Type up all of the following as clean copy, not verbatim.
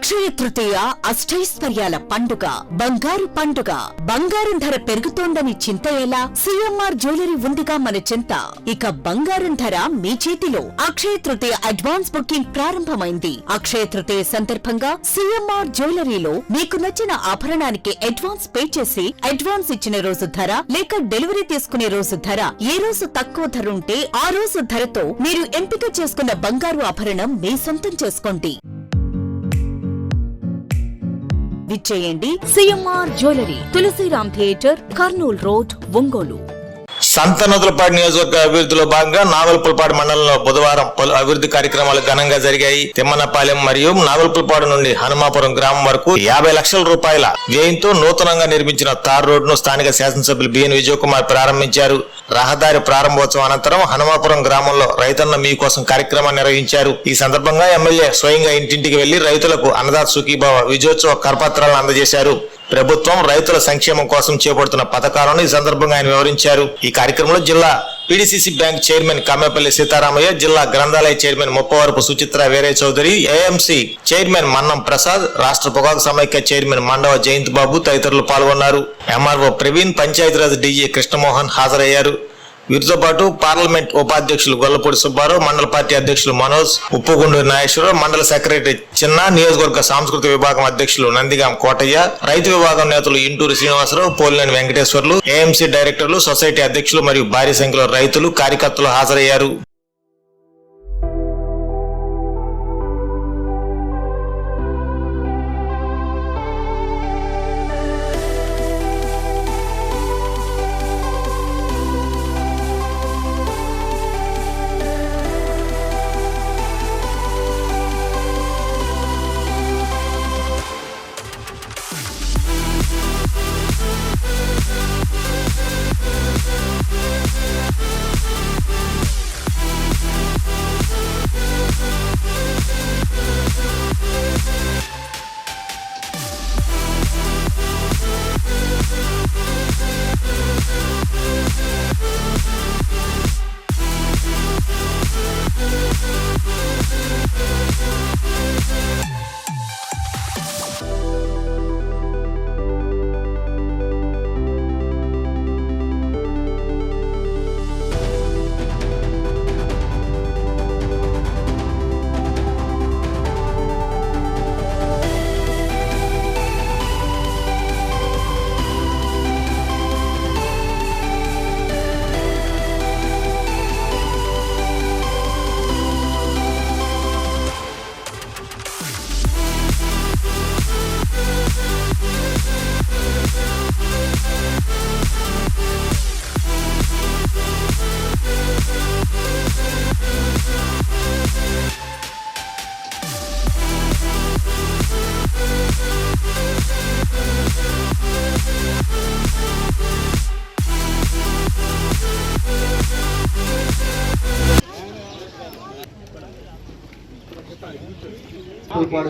అక్షయ తృతీయ అష్టైశ్వర్యాల పండుగ, బంగారు పండుగ. బంగారం ధర పెరుగుతోందని చింత ఎలా? సిఎంఆర్ జ్యువెలరీ ఉందిగా మన చింత. ఇక బంగారం ధర మీ చేతిలో. అక్షయ తృతీయ అడ్వాన్స్ బుకింగ్ ప్రారంభమైంది. అక్షయ తృతీయ సందర్భంగా సిఎంఆర్ జ్యువెలరీలో మీకు నచ్చిన ఆభరణానికి అడ్వాన్స్ పే చేసి అడ్వాన్స్ ఇచ్చిన రోజు ధర లేక డెలివరీ తీసుకునే రోజు ధర, ఏ రోజు తక్కువ ధర ఉంటే ఆ రోజు ధరతో మీరు ఎంపిక చేసుకున్న బంగారు ఆభరణం మీ సొంతం చేసుకోండి. విచ్చేయండి CMR jewellery, Tulasiram theatre, Kurnool road, Ongole. Santhanuthalapadu నియోజకవర్గ అభివృద్ధిలో భాగంగా నాగులపులపాడు మండలంలో బుధవారం పలు అభివృద్ధి కార్యక్రమాలు ఘనంగా జరిగాయి. తిమ్మనపాలెం మరియు నాగులపులపాడు నుండి హనుమాపురం గ్రామం వరకు 50 లక్షల రూపాయల వ్యయంతో నూతనంగా నిర్మించిన తార్ రోడ్డును స్థానిక శాసనసభ్యులు బిఎన్ విజయ్ కుమార్ ప్రారంభించారు. రహదారి ప్రారంభోత్సవం అనంతరం హనుమాపురం గ్రామంలో రైతన్న మీకోసం కార్యక్రమాన్ని నిర్వహించారు. ఈ సందర్భంగా ఎమ్మెల్యే స్వయంగా ఇంటింటికి వెళ్లి రైతులకు అన్నదాత సుఖీభావ విజయోత్సవ కరపత్రాలను అందజేశారు. ప్రభుత్వం రైతుల సంక్షేమం కోసం చేపడుతున్న పథకాలను ఈ సందర్భంగా ఆయన వివరించారు. ఈ కార్యక్రమంలో జిల్లా PDCC bank chairman Kammepalli Sitaramayya, జిల్లా గ్రంథాలయ chairman Muppavarapu Suchitra Veeraiah Chowdary, AMC chairman Mannam Prasad, రాష్ట్ర పొగాకు సమైక్య చైర్మన్ మండవ జయంత్ బాబు తదితరులు పాల్గొన్నారు. ఎంఆర్ఓ ప్రవీణ్, పంచాయతీరాజ్ డీజీ కృష్ణమోహన్ హాజరయ్యారు. వీరితో పాటు పార్లమెంట్ ఉపాధ్యక్షులు గొల్లపూడి సుబ్బారావు, మండల పార్టీ అధ్యక్షులు మనోజ్, ఉప్పుగుండూరు నాగేశ్వరరావు, మండల సెక్రటరీ చిన్న, నియోజకవర్గ సాంస్కృతిక విభాగం అధ్యక్షులు నందిగాం కోటయ్య, రైతు విభాగం నేతలు ఇంటూరు శ్రీనివాసరావు, పోలినేని వెంకటేశ్వర్లు, ఏఎంసీ డైరెక్టర్లు, సొసైటీ అధ్యక్షులు మరియు భారీ సంఖ్యలో రైతులు, కార్యకర్తలు హాజరయ్యారు.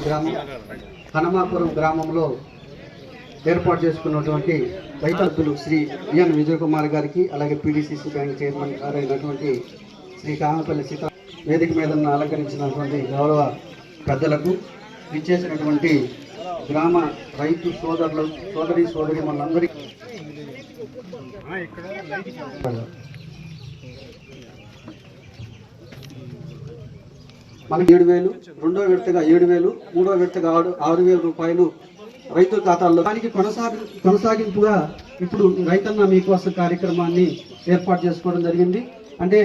గ్రామం హనుమాపురం గ్రామంలో ఏర్పాటు చేసుకున్నటువంటి రైతు శ్రీ బిఎన్ విజయ్ కుమార్ గారికి, అలాగే పీడీసీసీ బ్యాంక్ చైర్మన్ గారైనటువంటి శ్రీ కామపల్లి సీతా వేదిక మీద అలంకరించినటువంటి గౌరవ పెద్దలకు, ఇచ్చేసినటువంటి గ్రామ రైతు సోదరి మనందరికీ మనకి 7,000, రెండో విడతగా 7,000, మూడో విడతగా 6,000 రూపాయలు రైతుల ఖాతాల్లో. దానికి కొనసాగింపుగా ఇప్పుడు రైతన్న మీకోసం కార్యక్రమాన్ని ఏర్పాటు చేసుకోవడం జరిగింది. అంటే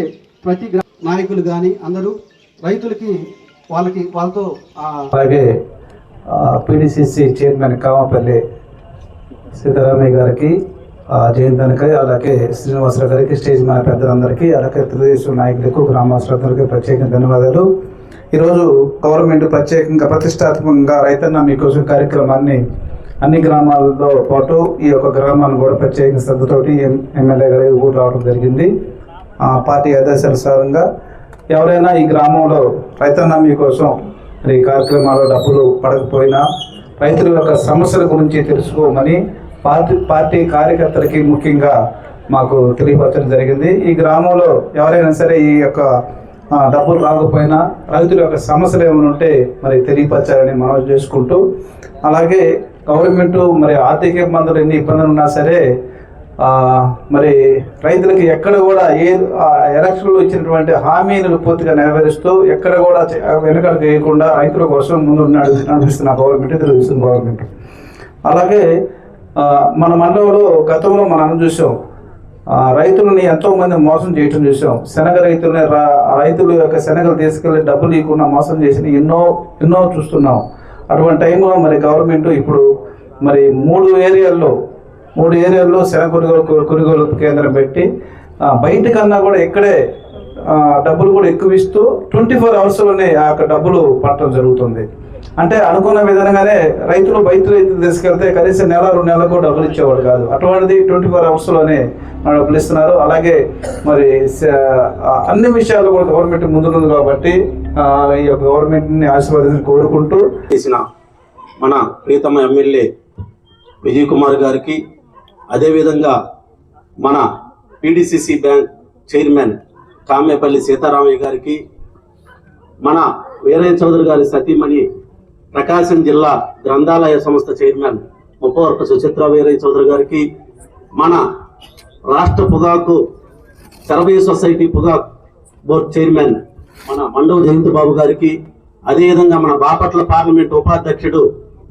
ప్రతి నాయకులు కానీ అందరూ రైతులకి వాళ్ళతో అలాగే పీడీసీసీ చైర్మన్ కామపల్లి సీతారామయ్య గారికి, జయంత్ అనకాయ, అలాగే శ్రీనివాసరావు గారికి, స్టేజ్ మన పెద్దలందరికీ, అలాగే తెలుగుదేశం నాయకులకు, గ్రామస్తులందరికీ ప్రత్యేకంగా ధన్యవాదాలు. ఈరోజు గవర్నమెంట్ ప్రత్యేకంగా ప్రతిష్టాత్మకంగా రైతన్న మీకోసం కార్యక్రమాన్ని అన్ని గ్రామాలతో పాటు ఈ యొక్క గ్రామాన్ని కూడా ప్రత్యేక శ్రద్ధతోటి ఎమ్మెల్యే గారి ఊరు రావడం జరిగింది. పార్టీ ఆదేశానుసారంగా ఎవరైనా ఈ గ్రామంలో రైతన్న మీకోసం ఈ కార్యక్రమాల్లో డబ్బులు పడకపోయినా రైతుల యొక్క సమస్యల గురించి తెలుసుకోమని పార్టీ కార్యకర్తలకి ముఖ్యంగా మాకు తెలియపరచడం జరిగింది. ఈ గ్రామంలో ఎవరైనా సరే ఈ యొక్క డబ్బులు రాకపోయినా రైతుల యొక్క సమస్యలు ఏమైనా ఉంటే మరి తెలియపరచాలని మనం చేసుకుంటూ, అలాగే గవర్నమెంట్ మరి ఆర్థిక ఇబ్బందులు ఎన్ని ఇబ్బందులు ఉన్నా సరే మరి రైతులకి ఎక్కడ కూడా ఎలక్షన్లో ఇచ్చినటువంటి హామీలను పూర్తిగా నెరవేరుస్తూ ఎక్కడ కూడా వెనుకడుగు వేయకుండా రైతుల కోసం ముందు నడిపిస్తున్న గవర్నమెంట్, తెలుగుదేశం గవర్నమెంట్. అలాగే మన మండలంలో గతంలో మనం చూసాం, రైతులని ఎంతో మంది మోసం చేయటం చూసాం. శనగ రైతులని రైతుల యొక్క శనగలు తీసుకెళ్లి డబ్బులు ఇవ్వకుండా మోసం చేసి ఎన్నో చూస్తున్నాం. అటువంటి టైంలో మరి గవర్నమెంట్ ఇప్పుడు మరి మూడు ఏరియాల్లో శనగ కొనుగోలు కేంద్రం పెట్టి బయటకన్నా కూడా ఇక్కడే డబ్బులు కూడా ఎక్కువ ఇస్తూ 24 అవర్స్లోనే ఆ యొక్క డబ్బులు పట్టడం జరుగుతుంది. అంటే అనుకున్న విధంగానే రైతులు తీసుకెళ్తే కనీసం నెల 2 నెలలకు డబ్బులు ఇచ్చేవాడు కాదు, అటువంటిది 24 అవర్స్లోనే డబ్బులు ఇస్తున్నారు. అలాగే మరి అన్ని విషయాలు కూడా గవర్నమెంట్ ముందుంది కాబట్టి ఈ యొక్క గవర్నమెంట్ని ఆశీర్వాదాన్ని కోరుకుంటూ చేసిన మన ప్రీతమ ఎమ్మెల్యే విజయ్ కుమార్ గారికి, అదేవిధంగా మన PDCC bank chairman Kamepalli Seetharamaiah గారికి, మన వీరయ్య చౌదరి గారి సతీమణి ప్రకాశం జిల్లా గ్రంథాలయ సంస్థ చైర్మన్ ముప్పవరపు సుచిత్ర వీరయ్య చౌదరి గారికి, మన రాష్ట్ర పొగాకు సర్వీస్ సొసైటీ పొగాకు బోర్డు చైర్మన్ మన మండవ జయంతి బాబు గారికి, అదేవిధంగా మన బాపట్ల పార్లమెంట్ ఉపాధ్యక్షుడు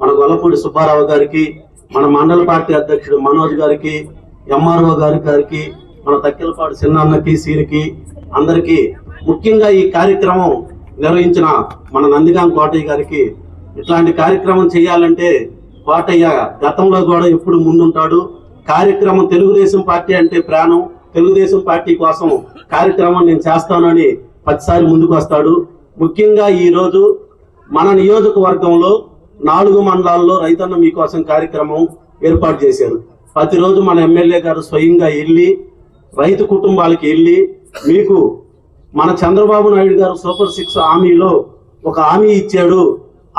మన గొల్లపూడి సుబ్బారావు గారికి, మన మండల పార్టీ అధ్యక్షుడు మనోజ్ గారికి, ఎంఆర్ఓ గారికి, మన తక్కిలపాడు చిన్నన్నకి, సీరికి, అందరికీ, ముఖ్యంగా ఈ కార్యక్రమం నిర్వహించిన మన నందిగాం కోటయ్య గారికి, ఇట్లాంటి కార్యక్రమం చేయాలంటే కోటయ్య గతంలో కూడా ఎప్పుడు ముందుంటాడు. కార్యక్రమం తెలుగుదేశం పార్టీ అంటే ప్రాణం, తెలుగుదేశం పార్టీ కోసం కార్యక్రమం నేను చేస్తానని ప్రతిసారి ముందుకు వస్తాడు. ముఖ్యంగా ఈరోజు మన నియోజకవర్గంలో 4 మండలాల్లో రైతన్న మీకోసం కార్యక్రమం ఏర్పాటు చేశారు. ప్రతిరోజు మన ఎమ్మెల్యే గారు స్వయంగా వెళ్ళి రైతు కుటుంబాలకి వెళ్ళి, మీకు మన చంద్రబాబు నాయుడు గారు సూపర్ 6 హామీలో ఒక హామీ ఇచ్చాడు,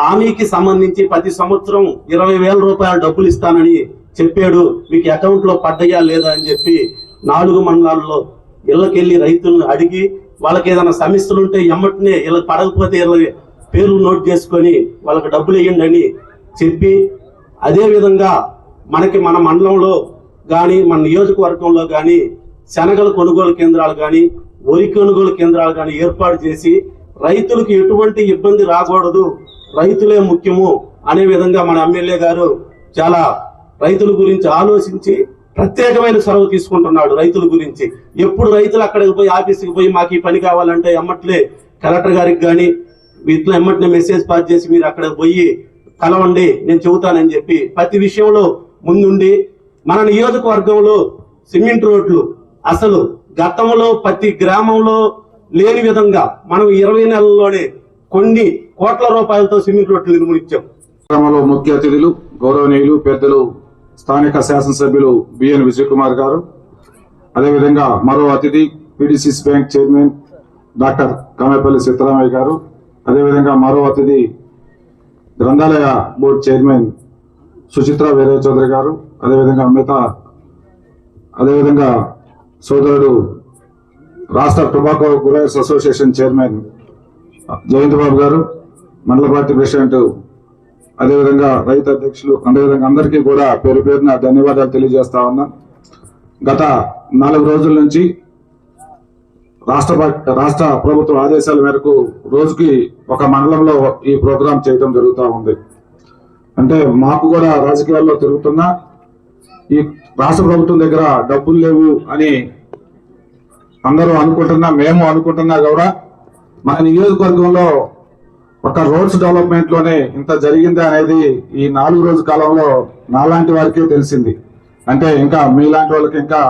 హామీకి సంబంధించి ప్రతి సంవత్సరం 20,000 రూపాయలు డబ్బులు ఇస్తానని చెప్పాడు, మీకు అకౌంట్లో పడ్డాయా లేదా అని చెప్పి 4 మండలాల్లో ఇళ్ళకెళ్ళి రైతులను అడిగి, వాళ్ళకి ఏదైనా సమస్యలు ఉంటే ఎమ్మటనే ఇలా పడకపోతే పేర్లు నోట్ చేసుకొని వాళ్ళకి డబ్బులు వేయండి అని చెప్పి, అదేవిధంగా మనకి మన మండలంలో కానీ మన నియోజకవర్గంలో కానీ శనగల కొనుగోలు కేంద్రాలు కానీ వరి కొనుగోలు కేంద్రాలు కానీ ఏర్పాటు చేసి రైతులకు ఎటువంటి ఇబ్బంది రాకూడదు, రైతులే ముఖ్యము అనే విధంగా మన ఎమ్మెల్యే గారు చాలా రైతుల గురించి ఆలోచించి ప్రత్యేకమైన చొరవ తీసుకుంటున్నాడు. రైతుల గురించి ఎప్పుడు రైతులు అక్కడికి పోయి ఆఫీస్కి పోయి మాకు ఈ పని కావాలంటే ఎమ్మట్లే కలెక్టర్ గారికి కానీ ఇట్లా ఎమ్మటినే మెసేజ్ పాస్ చేసి మీరు అక్కడ పోయి కలవండి నేను చెబుతానని చెప్పి ప్రతి విషయంలో ముందుండి, మన నియోజకవర్గంలో సిమెంట్ రోడ్లు అసలు గతంలో ప్రతి గ్రామంలో లేని విధంగా మనం 20 నెలల్లోనే కొన్ని కోట్ల రూపాయలతో సిమెంట్ రోడ్లు నిర్మించాం. కార్యక్రమంలో ముఖ్య అతిథులు గౌరవనీయులు పెద్దలు స్థానిక శాసనసభ్యులు బిఎన్ విజయ్ కుమార్ గారు, అదేవిధంగా మరో అతిథి PDCC bank chairman doctor Kamepalli Seetharamaiah గారు, అదేవిధంగా మరో అతిథి గ్రంథాలయ బోర్డు చైర్మన్ సుచిత్ర వీరయ్య చౌదరి గారు, అదేవిధంగా సోదరుడు రాష్ట్ర tobacco growers association chairman Jayanthi Babu గారు, మండల పార్టీ ప్రెసిడెంట్, అదేవిధంగా రైతు అధ్యక్షులు, అదేవిధంగా అందరికీ కూడా పేరు పేరున ధన్యవాదాలు తెలియజేస్తా ఉన్నా. గత 4 రోజుల నుంచి రాష్ట్ర ప్రభుత్వ ఆదేశాల మేరకు రోజుకి ఒక మండలంలో ఈ ప్రోగ్రాం చేయడం జరుగుతూ ఉంది. అంటే మాకు కూడా రాజకీయాల్లో తిరుగుతున్నా ఈ రాష్ట్ర ప్రభుత్వం దగ్గర డబ్బులు లేవు అని అందరూ అనుకుంటున్నా, మేము అనుకుంటున్నా కూడా మన నియోజకవర్గంలో ఒక రోడ్స్ డెవలప్మెంట్ లోనే ఇంత జరిగిందా అనేది ఈ 4 రోజుల కాలంలో నాలాంటి వారికే తెలిసింది. అంటే ఇంకా మీలాంటి వాళ్ళకి ఇంకా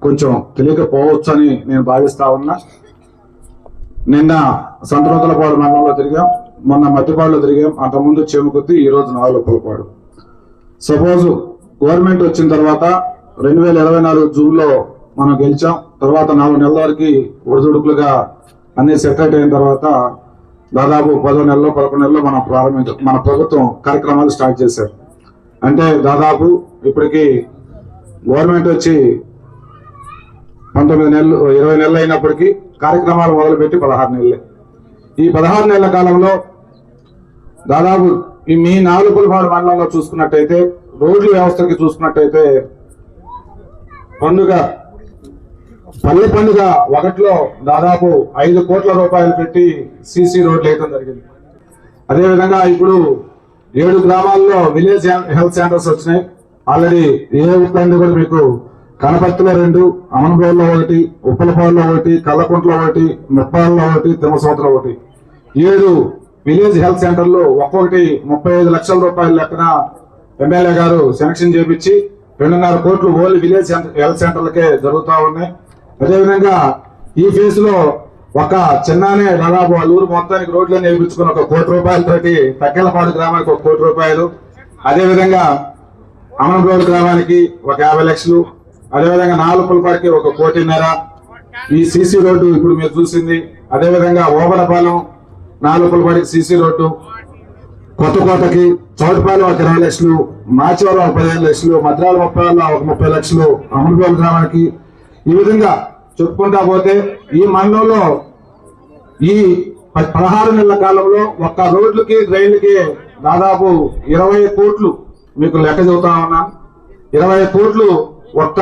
కొంచెం తెలియకపోవచ్చు అని నేను భావిస్తా ఉన్నా. నిన్న సంతనూతలపాడు మండలంలో తిరిగాం, మొన్న మధ్యపాడులో తిరిగాం, అంతకుముందు చేమకుర్తి, ఈ రోజు నాగులపల్లిపాడు. సపోజ్ గవర్నమెంట్ వచ్చిన తర్వాత 2024 జూన్లో మనం గెలిచాం. తర్వాత 4 నెలల వరకు ఒడిదుడుకులుగా అన్ని సెటిల్ అయిన తర్వాత దాదాపు 10 నెలల్లో 11 నెలల్లో మన ప్రభుత్వం కార్యక్రమాలు స్టార్ట్ చేశారు. అంటే దాదాపు ఇప్పటికీ గవర్నమెంట్ వచ్చి 19 నెలలు 20 నెలలు అయినప్పటికీ కార్యక్రమాలు మొదలుపెట్టి 16 నెలలే. ఈ 16 నెలల కాలంలో దాదాపు మీ నాగులపల్లిపాడు మండలంలో చూసుకున్నట్టయితే రోడ్ల వ్యవస్థకి చూసుకున్నట్టయితే పల్లె పండుగ 1లో దాదాపు 5 కోట్ల రూపాయలు పెట్టి సీసీ రోడ్లు వేయడం జరిగింది. అదేవిధంగా ఇప్పుడు 7 గ్రామాల్లో విలేజ్ హెల్త్ సెంటర్స్ వచ్చినాయి. ఆల్రెడీ ఏ ఉప్పండి కూడా మీకు కనపర్తిలో 2, అమనపల్లిలో 1, ఉప్పలపాడులో 1, కల్లకుంటలో 1, ముప్పాడులో 1, తిమ్మసముద్రంలో 1, 7 విలేజ్ హెల్త్ సెంటర్లు ఒక్కొక్కటి 35 లక్షల రూపాయల లెక్కన ఎమ్మెల్యే గారు శాంక్షన్ చేపించి 2.5 కోట్లు ఓన్లీ విలేజ్ హెల్త్ సెంటర్లకే జరుగుతూ ఉన్నాయి. అదేవిధంగా ఈ ఫేజ్ లో ఒక చిన్ననే దాదాపు వాళ్ళ ఊరు మొత్తానికి రోడ్లన్నీ వేయించుకుని 1 కోటి రూపాయలతోటి తక్కెలపాడు గ్రామానికి 1 కోటి రూపాయలు, అదేవిధంగా అమనపల్లి గ్రామానికి 50 లక్షలు, అదేవిధంగా నాగులపల్లిపాడికి 1.5 కోటి. ఈ సీసీ రోడ్డు ఇప్పుడు మీరు చూసింది. అదేవిధంగా ఓబరపాలెం నాగులపల్లిపాడికి సీసీ రోడ్డు, కొత్తకోటకి చౌటపాలెం 20 లక్షలు, మాచివరం 15 లక్షలు, మద్రాల 30 లక్షలు, అమనపల్లి గ్రామానికి. ఈ విధంగా చెప్పుకుంటా పోతే ఈ మండలంలో ఈ 16 నెలల కాలంలో ఒక్క రోడ్లకి రైళ్లకి దాదాపు 20 కోట్లు మీకు లెక్క చెబుతా ఉన్నాను. 20 కోట్లు ఒక్క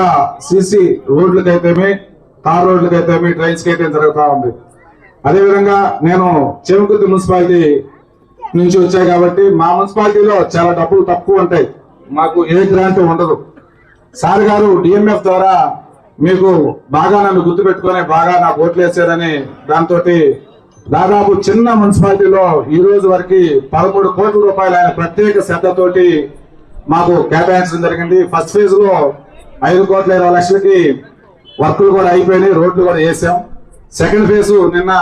సీసీ రోడ్లకైతేమే, తార్ రోడ్లకైతేమే, ట్రైన్స్ కి అయితే జరుగుతూ ఉంది. అదేవిధంగా నేను చేమకుర్తి మున్సిపాలిటీ నుంచి వచ్చాయి కాబట్టి మా మున్సిపాలిటీలో చాలా డబ్బులు తక్కువ ఉంటాయి, మాకు ఏ గ్రాంట్ ఉండదు. సార్ గారు డిఎంఎఫ్ ద్వారా మీకు బాగా నన్ను గుర్తు పెట్టుకుని బాగా నాకు ఓట్లు వేసారని దాంతో దాదాపు చిన్న మున్సిపాలిటీలో ఈ రోజు వరకు 13 కోట్ల రూపాయలు ఆయన ప్రత్యేక శ్రద్ధతోటి మాకు కేటాయించడం జరిగింది. ఫస్ట్ ఫేజ్ లో 5 కోట్ల 20 లక్షలకి వర్కులు కూడా అయిపోయినాయి, రోడ్లు కూడా వేసాం. సెకండ్ ఫేజ్ నిన్న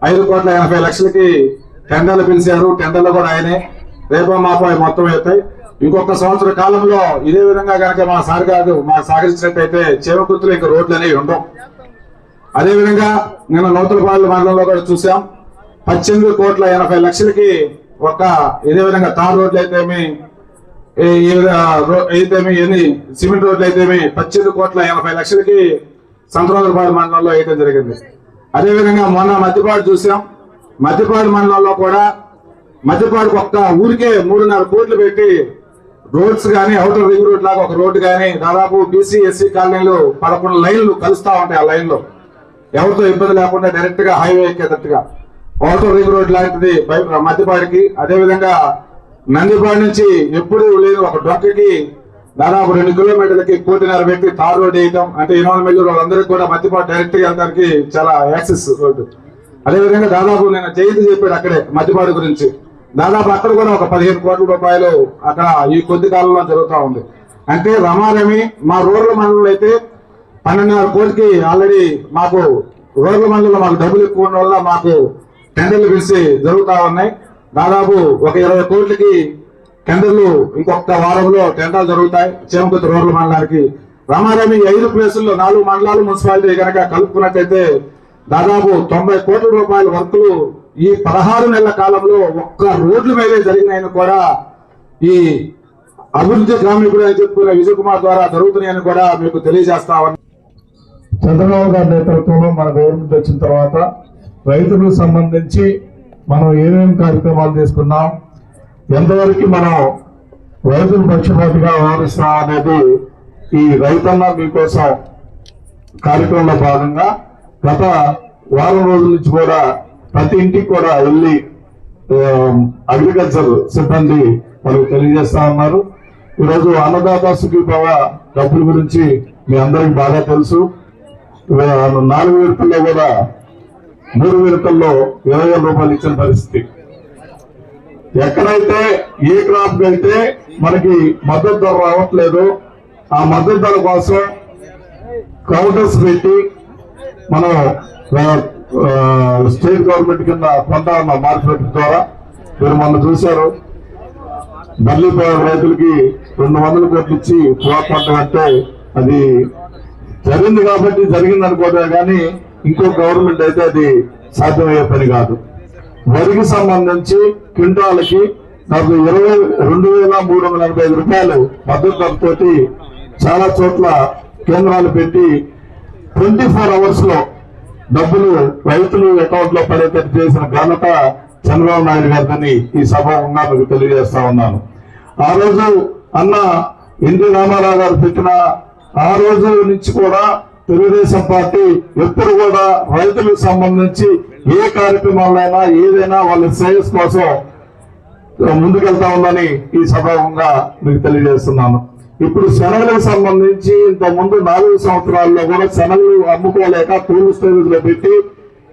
5 కోట్ల 80 లక్షలకి టెండర్లు పిలిచారు, టెండర్లు కూడా అయినాయి. రేపు మాకు అవి మొత్తం అవుతాయి. ఇంకొక సంవత్సర కాలంలో ఇదే విధంగా కనుక మా సార్ గారు మాకు సహకరించినట్టయితే చేమకుర్తిలో ఇంకా రోడ్లు అనేవి ఉండవు. అదేవిధంగా నిన్న నూతలపాడు మండలంలో కూడా చూసాం, 18 కోట్ల 80 లక్షలకి ఇదే విధంగా తార్ రోడ్లు అయితేమి ఎన్ని సిమెంట్ రోడ్లు అయితేమి 18 కోట్ల 80 లక్షలకి సంతనూతలపాడు మండలంలో వేయడం జరిగింది. అదేవిధంగా మొన్న మధ్యపాడు చూసాం, మధ్యపాడు మండలంలో కూడా మధ్యపాడుకు ఒక్క ఊరికే 3.5 కోట్లు పెట్టి రోడ్స్ కానీ అవుటర్ రింగ్ రోడ్ లాగా 1 రోడ్డు కానీ దాదాపు బీసీ ఎస్సీ కాలనీలు 11 లైన్లు కలుస్తా ఉంటాయి. ఆ లైన్ లో ఎవరితో ఇబ్బంది లేకుండా డైరెక్ట్ గా హైవే ఎక్కేటట్టుగా అవుటర్ రింగ్ రోడ్ లాంటిది మధ్యపాడికి. అదేవిధంగా నందిపాడు నుంచి ఎప్పుడు లేదు ఒక డొక్కకి దాదాపు 2 కిలోమీటర్లకి 1.5 కోటి పెట్టి తార్ రోడ్ వేయటం, అంటే ఇన్వాల్వ్మెంట్ వాళ్ళందరికీ కూడా మధ్యపాడు డైరెక్ట్ గా వెళ్ళడానికి చాలా యాక్సెస్ రోడ్డు. అదేవిధంగా దాదాపు నేను జయంతి చెప్పాడు అక్కడే మధ్యపాడు గురించి, దాదాపు అక్కడ కూడా 15 కోట్ల రూపాయలు అక్కడ ఈ కొద్ది కాలంలో జరుగుతూ ఉంది. అంటే రమారమి మా రూరల్ మండలంలో అయితే 12.5 కోటికి ఆల్రెడీ మాకు రూరల్ మండలంలో మాకు డబ్బులు ఎక్కువ ఉండడం వల్ల మాకు టెండర్లు పిలిచి జరుగుతూ ఉన్నాయి. దాదాపు 20 కోట్లకి టెండర్లు ఇంకొక వారంలో టెండర్లు జరుగుతాయి చేమకుర్తి రూరల్ మండలానికి. రమారమి 5 ప్లేసుల్లో 4 మండలాలు మున్సిపాలిటీ కనుక కలుపుకున్నట్టయితే దాదాపు 90 కోట్ల రూపాయల వర్కులు ఈ 16 నెలల కాలంలో ఒక్క రోడ్ల మీదే జరిగినాయని కూడా ఈ అభివృద్ధి గ్రామీకుడు అని చెప్పుకునే విజయ్ కుమార్ ద్వారా జరుగుతున్నాయని కూడా మీకు తెలియజేస్తా ఉన్నాను. చంద్రబాబు గారి నేతృత్వంలో మన గవర్నమెంట్ వచ్చిన తర్వాత రైతులకు సంబంధించి మనం ఏమేమి కార్యక్రమాలు తీసుకున్నాం, ఎంతవరకు మనం రైతుల పక్షపాతిగా వ్యవహరిస్తాం అనేది ఈ రైతన్న మీకోసం కార్యక్రమంలో భాగంగా గత వారం రోజుల నుంచి కూడా ప్రతి ఇంటికి కూడా వెళ్ళి అగ్రికల్చర్ సిబ్బంది మనకు తెలియజేస్తా ఉన్నారు. ఈరోజు అన్నదాత సుఖీభవ డబ్బుల గురించి మీ అందరికి బాగా తెలుసు. 4 విడతల్లో కూడా 3 విడతల్లో 20,000 రూపాయలు ఇచ్చిన పరిస్థితి. ఎక్కడైతే ఏ క్రాప్ వెళ్తే మనకి మద్దతు ధర రావట్లేదు, ఆ మద్దతు ధర కోసం కౌంటర్స్ పెట్టి మనం స్టేట్ గవర్నమెంట్ కింద కొంటా ఉన్నాం మార్కెట్ ద్వారా. మీరు మొన్న చూశారు, బల్లిపాడు రైతులకి 200 కోట్లు ఇచ్చి పోరాటం అంటే అది జరిగింది కాబట్టి జరిగింది అనుకోవడం కానీ ఇంకో గవర్నమెంట్ అయితే అది సాధ్యమయ్యే పని కాదు. వరికి సంబంధించి క్వింటాలకి నాకు 22,385 రూపాయలు మద్దతు ధరతోటి చాలా చోట్ల కేంద్రాలు పెట్టి 24 అవర్స్ లో డబ్బులు రైతులు అకౌంట్ లో పడేటట్టు చేసిన ఘనత చంద్రబాబు నాయుడు గారిని ఈ సభాముఖంగా మీకు తెలియజేస్తా ఉన్నాను. ఆ రోజు అన్న ఎన్టీ రామారావు గారు పెట్టిన ఆ రోజు నుంచి కూడా తెలుగుదేశం పార్టీ ఎప్పుడు కూడా రైతులకు సంబంధించి ఏ కార్యక్రమాలైనా ఏదైనా వాళ్ళ శ్రేయస్ కోసం ముందుకెళ్తా ఉందని ఈ సభాముఖంగా మీకు తెలియజేస్తున్నాను. ఇప్పుడు శనగలకు సంబంధించి ఇంత ముందు 4 సంవత్సరాల్లో కూడా శనగలు అమ్ముకోలేక కోల్డ్ స్టోరేజ్ లో పెట్టి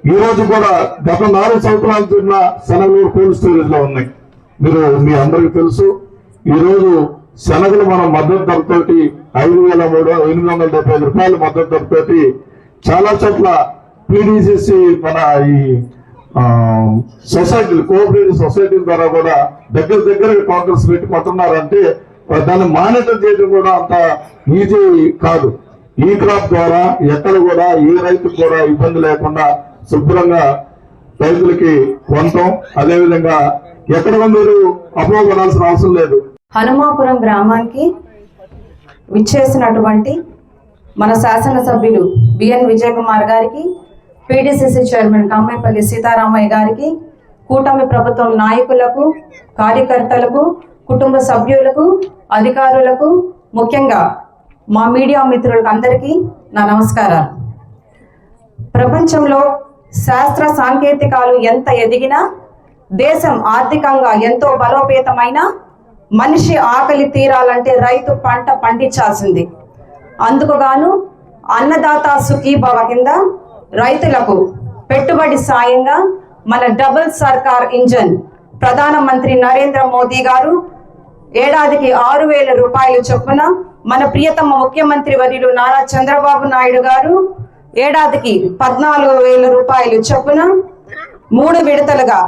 ఈ రోజు కూడా గత 4 సంవత్సరాల ఉన్న శనగలు కోల్డ్ స్టోరేజ్ లో ఉన్నాయి. మీ అందరికీ తెలుసు. ఈ రోజు శనగలు మనం మద్దతు ధరతోటి 5,875 రూపాయల మద్దతు ధరతోటి చాలా చోట్ల పీడీసీసీ మన ఈ సొసైటీలు కోఆపరేటివ్ సొసైటీల ద్వారా కూడా దగ్గర కౌంటర్స్ పెట్టి కొంటున్నారంటే దాన్ని మానిటర్ చేయడం కూడా అంత ఈజీ కాదు. ఈ క్రాప్ ద్వారా ఎక్కడ కూడా ఏ రైతుకు కూడా ఇబ్బంది లేకుండా శుభ్రంగా రైతులకి కొనటం, అదేవిధంగా ఎక్కడ మీరు అపోహపడాల్సిన అవసరం లేదు. హనుమాపురం గ్రామానికి విచ్చేసినటువంటి మన శాసనసభ్యులు బిఎన్ విజయ్ కుమార్ గారికి, పీడీసీసీ చైర్మన్ కామేపల్లి సీతారామయ్య గారికి, కూటమి ప్రభుత్వం నాయకులకు, కార్యకర్తలకు, కుటుంబ సభ్యులకు, అధికారులకు, ముఖ్యంగా మా మీడియా మిత్రులకు అందరికీ నా నమస్కారాలు. ప్రపంచంలో శాస్త్ర సాంకేతికాలు ఎంత ఎదిగినా, దేశం ఆర్థికంగా ఎంతో బలోపేతమైన, మనిషి ఆకలి తీరాలంటే రైతు పంట పండించాల్సింది. అందుకుగాను అన్నదాత సుఖీభవ కింద రైతులకు పెట్టుబడి సాయంగా మన డబుల్ సర్కార్ ఇంజన్ ప్రధానమంత్రి నరేంద్ర మోదీ గారు ఏడాదికి 6,000 రూపాయలు చొప్పున, మన ప్రియతమ ముఖ్యమంత్రి వర్యులు నారా చంద్రబాబు నాయుడు గారు ఏడాదికి 14,000 రూపాయలు చొప్పున 3 విడతలుగా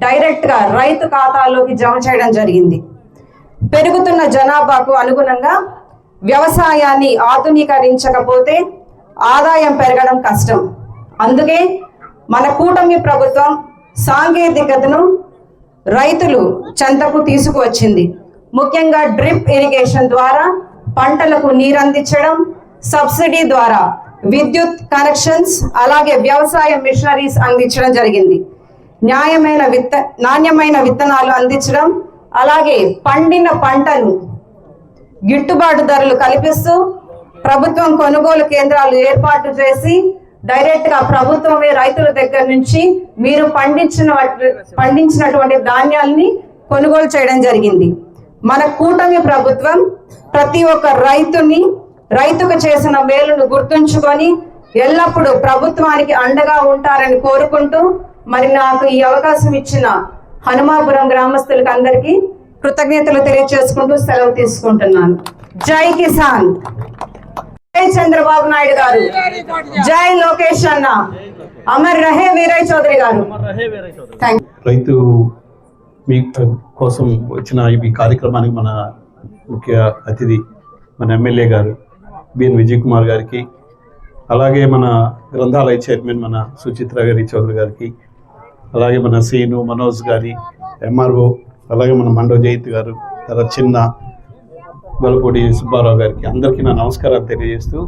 డైరెక్ట్ గా రైతు ఖాతాల్లోకి జమ చేయడం జరిగింది. పెరుగుతున్న జనాభాకు అనుగుణంగా వ్యవసాయాన్ని ఆధునీకరించకపోతే ఆదాయం పెరగడం కష్టం. అందుకే మన కూటమి ప్రభుత్వం సాంకేతికతను రైతులు చెంతకు తీసుకువచ్చింది. ముఖ్యంగా డ్రిప్ ఇరిగేషన్ ద్వారా పంటలకు నీరందించడం, సబ్సిడీ ద్వారా విద్యుత్ కనెక్షన్స్, అలాగే వ్యవసాయ మిషనరీస్ అందించడం జరిగింది. నాణ్యమైన విత్తనాలు అందించడం, అలాగే పండిన పంటను గిట్టుబాటు ధరలు కల్పిస్తూ ప్రభుత్వం కొనుగోలు కేంద్రాలు ఏర్పాటు చేసి డైరెక్ట్ గా ప్రభుత్వమే రైతుల దగ్గర నుంచి మీరు పండించినటువంటి ధాన్యాల్ని కొనుగోలు చేయడం జరిగింది. మన కూటమి ప్రభుత్వం ప్రతి ఒక్క రైతుకు చేసిన మేలును గుర్తుంచుకొని ఎల్లప్పుడూ ప్రభుత్వానికి అండగా ఉంటారని కోరుకుంటూ, మరి నాకు ఈ అవకాశం ఇచ్చిన హనుమాపురం గ్రామస్తులకు అందరికీ కృతజ్ఞతలు తెలియజేసుకుంటూ సెలవు తీసుకుంటున్నాను. జై కిసాన్, జై చంద్రబాబు నాయుడు గారు, జై లోకేష్ అన్న, అమర్ రహే వీరయ్య చౌదరి గారు. రైతు మీ కోసం వచ్చిన ఈ కార్యక్రమానికి మన ముఖ్య అతిథి మన ఎమ్మెల్యే గారు బిఎన్ విజయ్ కుమార్ గారికి, అలాగే మన గ్రంథాలయ చైర్మన్ మన సుచిత్ర గారి చౌదరి గారికి, అలాగే మన సీను మనోజ్ గారి, ఎంఆర్ఓ, అలాగే మన మండవ జయంతి గారు, తర్వాత చిన్న గొలపూడి సుబ్బారావు గారికి, అందరికీ నా నమస్కారాలు తెలియజేస్తూ,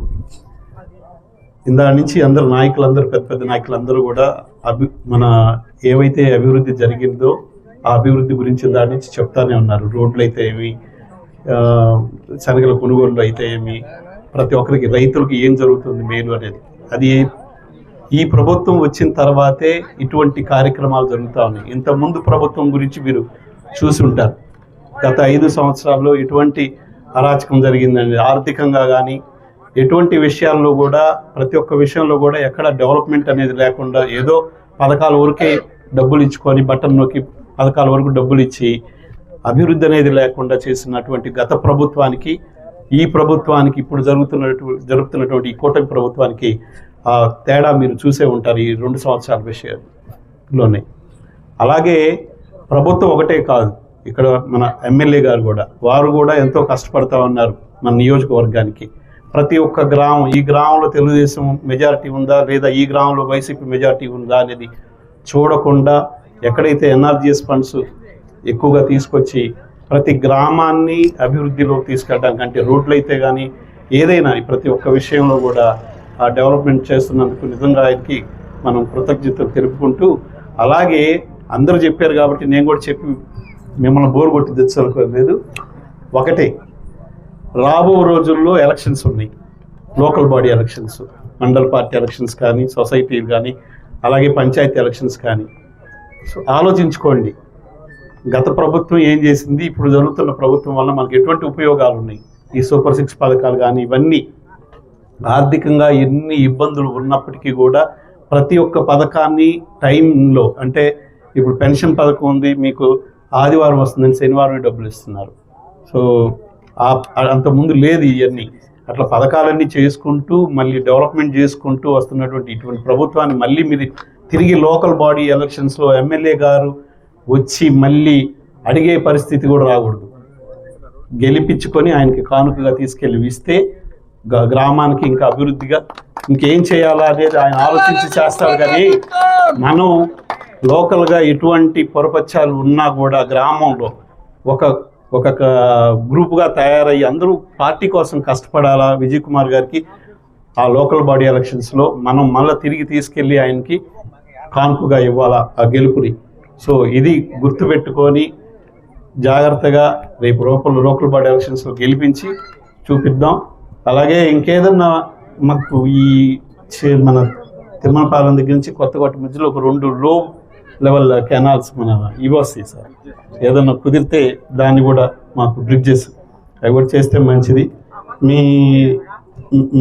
ఇందా నుంచి అందరు నాయకులందరూ, పెద్ద నాయకులందరూ కూడా మన ఏవైతే అభివృద్ధి జరిగిందో ఆ అభివృద్ధి గురించి దాని నుంచి చెప్తానే ఉన్నారు. రోడ్లు అయితే ఏమి, శనగల కొనుగోళ్ళు అయితే ఏమి, ప్రతి ఒక్కరికి రైతులకి ఏం జరుగుతుంది మేలు అనేది, అది ఈ ప్రభుత్వం వచ్చిన తర్వాతే ఇటువంటి కార్యక్రమాలు జరుగుతూ ఉన్నాయి. ఇంతకుముందు ప్రభుత్వం గురించి మీరు చూసి ఉంటారు. గత 5 సంవత్సరాల్లో ఎటువంటి అరాచకం జరిగిందండి. ఆర్థికంగా కానీ ఎటువంటి విషయాల్లో కూడా, ప్రతి ఒక్క విషయంలో కూడా ఎక్కడ డెవలప్మెంట్ అనేది లేకుండా, ఏదో పథకాల వరకే డబ్బులు ఇచ్చుకొని, బటన్ నొక్కి పథకాల వరకు డబ్బులు ఇచ్చి అభివృద్ధి అనేది లేకుండా చేసినటువంటి గత ప్రభుత్వానికి, ఈ ప్రభుత్వానికి, ఇప్పుడు జరుగుతున్నటువంటి ఈ కూటమి ప్రభుత్వానికి తేడా మీరు చూసే ఉంటారు ఈ 2 సంవత్సరాల విషయంలోనే. అలాగే ప్రభుత్వం ఒకటే కాదు, ఇక్కడ మన ఎమ్మెల్యే గారు కూడా, వారు కూడా ఎంతో కష్టపడతా ఉన్నారు మన నియోజకవర్గానికి. ప్రతి ఒక్క గ్రామం, ఈ గ్రామంలో తెలుగుదేశం మెజారిటీ ఉందా లేదా, ఈ గ్రామంలో వైసీపీ మెజారిటీ ఉందా అనేది చూడకుండా ఎక్కడైతే ఎన్ఆర్జీఎస్ ఫండ్స్ ఎక్కువగా తీసుకొచ్చి ప్రతి గ్రామాన్ని అభివృద్ధిలోకి తీసుకెళ్ళడానికి, అంటే రోడ్లు అయితే కానీ ఏదైనా ప్రతి ఒక్క విషయంలో కూడా ఆ డెవలప్మెంట్ చేస్తున్నందుకు నిజంగా ఆయనకి మనం కృతజ్ఞతలు తెలుపుకుంటూ, అలాగే అందరూ చెప్పారు కాబట్టి నేను కూడా చెప్పి మిమ్మల్ని బోర్ కొట్టి తెచ్చుకోలేదు. ఒకటే, రాబో రోజుల్లో ఎలక్షన్స్ ఉన్నాయి, local body elections, mandal party elections కానీ, సొసైటీ కానీ, అలాగే పంచాయతీ ఎలక్షన్స్ కానీ. సో ఆలోచించుకోండి, గత ప్రభుత్వం ఏం చేసింది, ఇప్పుడు జరుగుతున్న ప్రభుత్వం వల్ల మనకు ఎటువంటి ఉపయోగాలు ఉన్నాయి. ఈ సూపర్ 6 పథకాలు కానీ ఇవన్నీ ఆర్థికంగా ఎన్ని ఇబ్బందులు ఉన్నప్పటికీ కూడా ప్రతి ఒక్క పథకాన్ని టైంలో, అంటే ఇప్పుడు పెన్షన్ పథకం ఉంది, మీకు ఆదివారం వస్తుందని శనివారం డబ్బులు ఇస్తున్నారు. సో అంతకుముందు లేదు ఇవన్నీ. అట్లా పథకాలన్నీ చేసుకుంటూ మళ్ళీ డెవలప్మెంట్ చేసుకుంటూ వస్తున్నటువంటి ఇటువంటి ప్రభుత్వాన్ని మళ్ళీ మీరు తిరిగి లోకల్ బాడీ ఎలక్షన్స్లో ఎమ్మెల్యే గారు వచ్చి మళ్ళీ అడిగే పరిస్థితి కూడా రాకూడదు. గెలిపించుకొని ఆయనకి కానుకగా తీసుకెళ్ళి ఇస్తే గ్రామానికి ఇంకా అభివృద్ధిగా ఇంకేం చేయాలా అనేది ఆయన ఆలోచించి చేస్తారు. కానీ మనం లోకల్గా ఎటువంటి పొరపచ్చాలు ఉన్నా కూడా గ్రామంలో ఒక గ్రూప్గా తయారయ్యి అందరూ పార్టీ కోసం కష్టపడాలా. విజయ్ కుమార్ గారికి ఆ లోకల్ బాడీ ఎలక్షన్స్లో మనం మళ్ళీ తిరిగి తీసుకెళ్ళి ఆయనకి కానుకగా ఇవ్వాలా ఆ గెలుపుని. సో ఇది గుర్తుపెట్టుకొని జాగ్రత్తగా రేపు లోకల్ బాడీ ఎలక్షన్స్లో గెలిపించి చూపిద్దాం. అలాగే ఇంకేదన్నా మాకు ఈ మన తిమ్మనపాలెం దగ్గర నుంచి కొత్తకోట మధ్యలో ఒక 2 లో లెవెల్ కెనాల్స్ మన ఇవి వస్తాయి సార్, ఏదన్నా కుదిరితే దాన్ని కూడా మాకు బ్రిడ్జెస్ అవి కూడా చేస్తే మంచిది.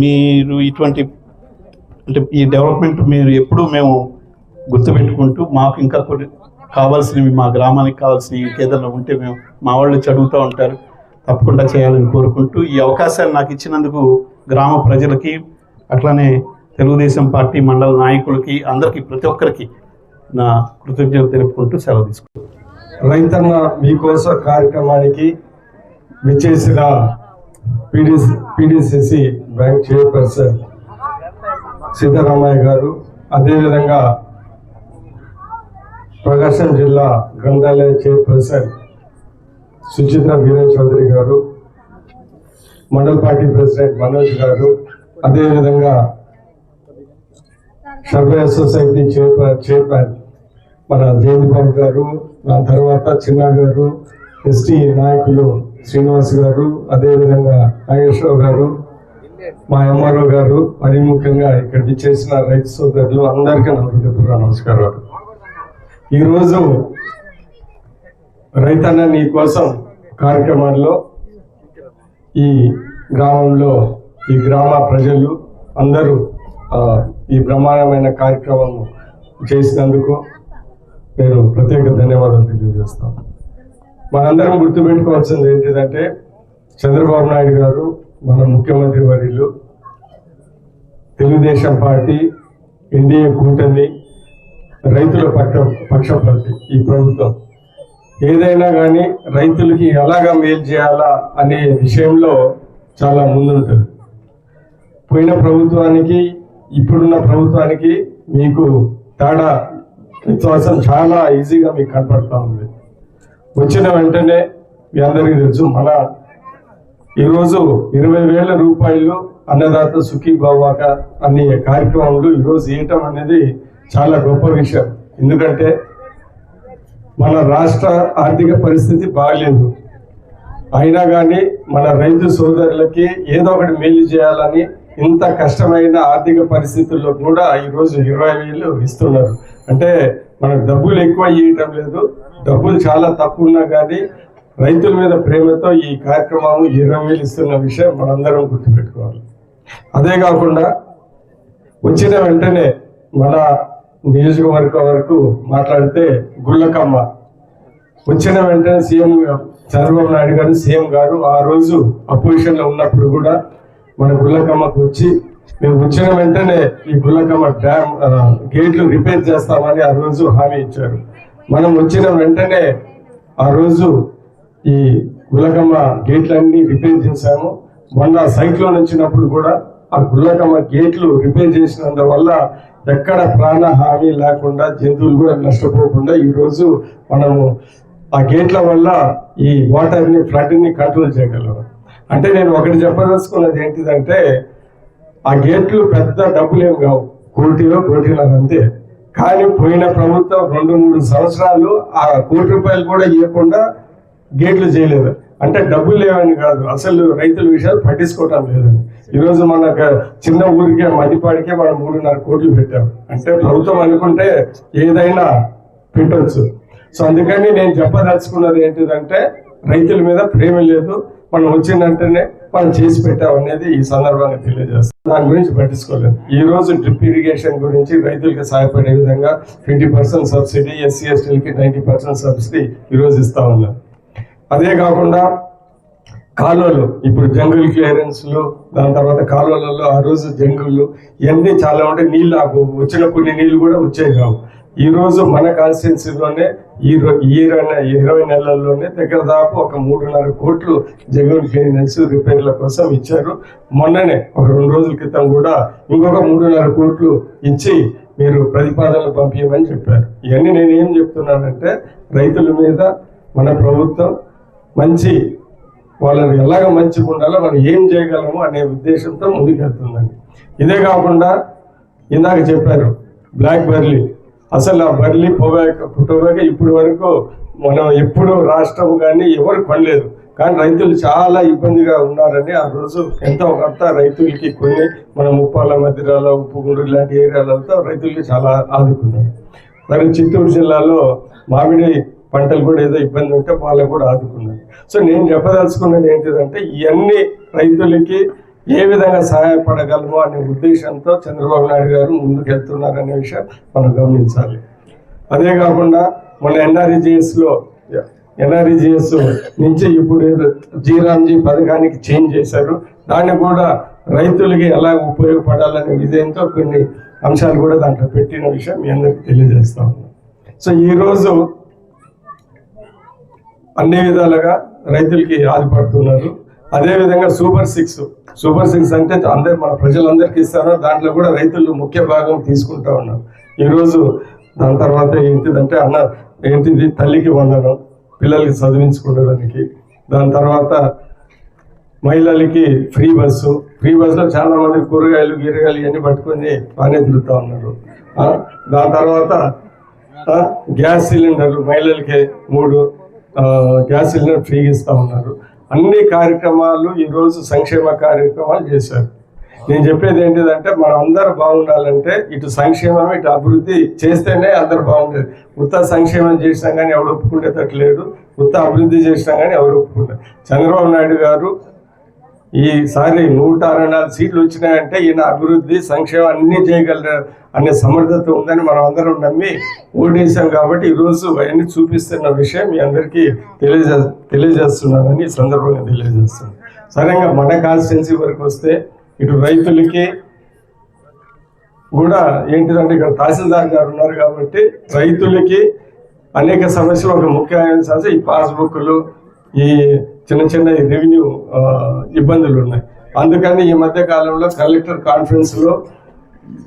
మీరు ఇటువంటి అంటే ఈ డెవలప్మెంట్ మీరు ఎప్పుడూ మేము గుర్తుపెట్టుకుంటూ మాకు ఇంకా కొన్ని కావాల్సినవి, మా గ్రామానికి కావాల్సినవి ఇంకేదన్నా ఉంటే మేము మా వాళ్ళు చదువుతూ ఉంటారు, తప్పకుండా చేయాలని కోరుకుంటూ ఈ అవకాశాన్ని నాకు ఇచ్చినందుకు గ్రామ ప్రజలకి, అట్లానే తెలుగుదేశం పార్టీ మండల నాయకులకి, అందరికీ ప్రతి ఒక్కరికి నా కృతజ్ఞతలు తెలుపుకుంటూ సెలవు తీసుకుంటాను. రైతన్న మీకోసం కార్యక్రమానికి విచ్చేసిన పిడిసిసి బ్యాంక్ చైర్పర్సన్ సిద్ధరామయ్య గారు, అదేవిధంగా ప్రకాశం జిల్లా గ్రంథాలయ చైర్పర్సన్ సుచిత్ర వీరేన్ చౌదరి గారు, మండల్ పార్టీ ప్రెసిడెంట్ మనోజ్ గారు, అదేవిధంగా సర్వే సొసైటీ చైర్మన్ మన జయంతి బాబు గారు, దాని తర్వాత చిన్న గారు, ఎస్టీ నాయకులు శ్రీనివాస్ గారు, అదేవిధంగా నాగేశ్వరరావు గారు, మా ఎంఆర్ఓ గారు, మరి ముఖ్యంగా ఇక్కడికి చేసిన రైతు సోదరులు అందరికీ నా హృదయపూర్వక నమస్కారాలు. ఈరోజు రైతన్న నీ కోసం కార్యక్రమాల్లో ఈ గ్రామంలో ఈ గ్రామ ప్రజలు అందరూ ఈ బ్రహ్మాండమైన కార్యక్రమం చేసినందుకు నేను ప్రత్యేక ధన్యవాదాలు తెలియజేస్తాను. మనందరం గుర్తుపెట్టుకోవాల్సింది ఏంటిదంటే, చంద్రబాబు నాయుడు గారు మన ముఖ్యమంత్రి వర్యులు, తెలుగుదేశం పార్టీ, ఎన్డీఏ కూటమి, రైతుల పక్షపాతి ఈ ప్రభుత్వం. ఏదైనా కానీ రైతులకి ఎలాగా మేలు చేయాలా అనే విషయంలో చాలా ముందుంటుంది. పోయిన ప్రభుత్వానికి ఇప్పుడున్న ప్రభుత్వానికి మీకు తేడా వ్యత్యాసం చాలా ఈజీగా మీకు కనపడతా ఉంది. వచ్చిన వెంటనే మీ అందరికీ తెలుసు, మన ఈరోజు 20,000 రూపాయలు అన్నదాత సుఖీభావాక అనే కార్యక్రమంలో ఈరోజు ఇవ్వటం అనేది చాలా గొప్ప విషయం. ఎందుకంటే మన రాష్ట్ర ఆర్థిక పరిస్థితి బాగలేదు, అయినా కానీ మన రైతు సోదరులకి ఏదో ఒకటి మేలు చేయాలని ఇంత కష్టమైన ఆర్థిక పరిస్థితుల్లో కూడా ఈరోజు 20,000 ఇస్తున్నారు. అంటే మనకు డబ్బులు ఎక్కువ ఇవ్వటం లేదు, డబ్బులు చాలా తక్కువ ఉన్నా కానీ రైతుల మీద ప్రేమతో ఈ కార్యక్రమం 20,000 ఇస్తున్న విషయం మనందరం గుర్తుపెట్టుకోవాలి. అదే కాకుండా వచ్చిన వెంటనే మన నియోజకవర్గం వరకు మాట్లాడితే గుళ్ళకమ్మ వచ్చిన వెంటనే సీఎం చంద్రబాబు నాయుడు గారు, సీఎం గారు ఆ రోజు అపోజిషన్లో ఉన్నప్పుడు కూడా మన గుళ్ళకమ్మకు వచ్చి మేము వచ్చిన వెంటనే ఈ గుళ్ళకమ్మ డ్యామ్ గేట్లు రిపేర్ చేస్తామని ఆ రోజు హామీ ఇచ్చారు. మనం వచ్చిన వెంటనే ఆ రోజు ఈ గుళ్ళకమ్మ గేట్లన్నీ రిపేర్ చేశాము. మొన్న సైక్లోన్ వచ్చినప్పుడు కూడా ఆ గుళ్ళకమ్మ గేట్లు రిపేర్ చేసినందువల్ల ఎక్కడ ప్రాణ హాని లేకుండా, జంతువులు కూడా నష్టపోకుండా ఈరోజు మనము ఆ గేట్ల వల్ల ఈ వాటర్ని ఫ్లడ్ని కంట్రోల్ చేయగలం. అంటే నేను ఒకటి చెప్పదలుచుకున్నది ఏంటిదంటే, ఆ గేట్లు పెద్ద డబ్బులేం కావు, కోటిన్నర అంతే. కానీ పోయిన ప్రభుత్వం 2-3 సంవత్సరాలు ఆ ₹1 కూడా ఇవ్వకుండా గేట్లు చేయలేదు. అంటే డబ్బులు లేవని కాదు, అసలు రైతుల విషయాలు పట్టించుకోవటం లేదని. ఈరోజు మన చిన్న ఊరికే మదిపాడికే మనం 3.5 కోట్లు పెట్టాం. అంటే ప్రభుత్వం అనుకుంటే ఏదైనా పెట్టవచ్చు. సో అందుకని నేను చెప్పదలుచుకున్నది ఏంటిదంటే రైతుల మీద ప్రేమ లేదు, మనం వచ్చిందంటేనే మనం చేసి పెట్టాం అనేది ఈ సందర్భంగా తెలియజేస్తాం. దాని గురించి పట్టించుకోలేదు. ఈ రోజు డ్రిప్ ఇరిగేషన్ గురించి రైతులకు సహాయపడే విధంగా 20% సబ్సిడీ, SC STలకి 90% సబ్సిడీ ఈరోజు ఇస్తా ఉన్నాం. అదే కాకుండా కాలువలు, ఇప్పుడు జంగుల్ క్లియరెన్స్లు, దాని తర్వాత కాలువలలో ఆ రోజు జంగుళ్ళు ఇవన్నీ చాలా ఉంటే నీళ్ళు వచ్చిన కొన్ని నీళ్ళు కూడా వచ్చేవి కావు. ఈ రోజు మన కాన్స్టిట్యున్సీలోనే ఈ 20 నెలల్లోనే దగ్గర దాపు ఒక 3.5 కోట్లు జంగుల్ క్లియరెన్స్ రిపేర్ల కోసం ఇచ్చారు. మొన్ననే ఒక 2 రోజుల క్రితం కూడా ఇంకొక 3.5 కోట్లు ఇచ్చి మీరు ప్రతిపాదనలు పంపించమని చెప్పారు. ఇవన్నీ నేను ఏం చెప్తున్నానంటే రైతుల మీద మన ప్రభుత్వం మంచి, వాళ్ళని ఎలాగ మంచిగా ఉండాలో మనం ఏం చేయగలము అనే ఉద్దేశంతో ముందుకెళ్తుందండి. ఇదే కాకుండా ఇందాక చెప్పారు బ్లాక్ బెర్రీ, అసలు ఆ బర్లీ పుట్టోగాక ఇప్పటి వరకు మనం ఎప్పుడు రాష్ట్రం కానీ ఎవరు కొనలేదు. కానీ రైతులు చాలా ఇబ్బందిగా ఉన్నారని ఆ రోజు ఎంతో కొంత రైతులకి కొన్ని మన ముప్పాల మధిరాల, ఉప్పుగూడూరు ఇలాంటి ఏరియాలతో రైతులకి చాలా ఆదుకున్నారు. మరి చిత్తూరు జిల్లాలో మామిడి పంటలు కూడా ఏదో ఇబ్బంది ఉంటే వాళ్ళకు కూడా ఆదుకున్నారు. సో నేను చెప్పదలుచుకున్నది ఏంటిదంటే ఇవన్నీ రైతులకి ఏ విధంగా సహాయపడగలమో అనే ఉద్దేశంతో చంద్రబాబు నాయుడు గారు ముందుకెళ్తున్నారనే విషయం మనం గమనించాలి. అదే కాకుండా మన ఎన్ఆర్ఈజిఎస్ నుంచి ఇప్పుడు జీరాంజీ పథకానికి చేంజ్ చేశారు. దాన్ని కూడా రైతులకి ఎలా ఉపయోగపడాలనే విధంతో కొన్ని అంశాలు కూడా దాంట్లో పెట్టిన విషయం మీ అందరికీ తెలియజేస్తా ఉన్నాం. సో ఈరోజు అన్ని విధాలుగా రైతులకి ఆదుపడుతున్నారు. అదేవిధంగా సూపర్ సిక్స్ అంటే అందరు మన ప్రజలందరికీ ఇస్తారు. దాంట్లో కూడా రైతులు ముఖ్య భాగం తీసుకుంటా ఉన్నారు. ఈరోజు దాని తర్వాత ఏంటిది తల్లికి వందనం, పిల్లలకి చదివించుకునేదానికి. దాని తర్వాత మహిళలకి ఫ్రీ బస్సులో చాలా మంది కూరగాయలు ఇవన్నీ పట్టుకొని బాగానే తిరుగుతూ ఉన్నారు. దాని తర్వాత గ్యాస్ సిలిండర్లు మహిళలకి 3 గ్యాస్ సిలిండర్ ఫ్రీగా ఇస్తూ ఉన్నారు. అన్ని కార్యక్రమాలు ఈరోజు సంక్షేమ కార్యక్రమాలు చేశారు. నేను చెప్పేది ఏంటిదంటే మనం అందరూ బాగుండాలంటే ఇటు సంక్షేమం ఇటు అభివృద్ధి చేస్తేనే అందరు బాగుండేది. ఉత్త సంక్షేమం చేసినా కానీ ఎవరు ఒప్పుకునేటట్టు లేదు, ఉత్త అభివృద్ధి చేసినా కానీ ఎవరు ఒప్పుకుంటారు. చంద్రబాబు నాయుడు గారు ఈసారి 164 సీట్లు వచ్చినాయంటే ఈయన అభివృద్ధి సంక్షేమం అన్నీ చేయగలరు అనే సమర్థత ఉందని మనం అందరం నమ్మి ఓటేసాం. కాబట్టి ఈరోజు అవన్నీ చూపిస్తున్న విషయం మీ అందరికీ తెలియజేస్తున్నానని ఈ సందర్భంగా తెలియజేస్తున్నాను. సరేగా మన కాన్స్టిట్యున్సీ వరకు వస్తే ఇటు రైతులకి కూడా ఏంటిదంటే ఇక్కడ తహసీల్దార్ గారు ఉన్నారు కాబట్టి రైతులకి అనేక సమస్యలు, ఒక ముఖ్యమైన సమస్య ఈ పాస్బుక్లు, ఈ చిన్న రెవెన్యూ ఇబ్బందులు ఉన్నాయి. అందుకని ఈ మధ్య కాలంలో కలెక్టర్ కాన్ఫరెన్స్లో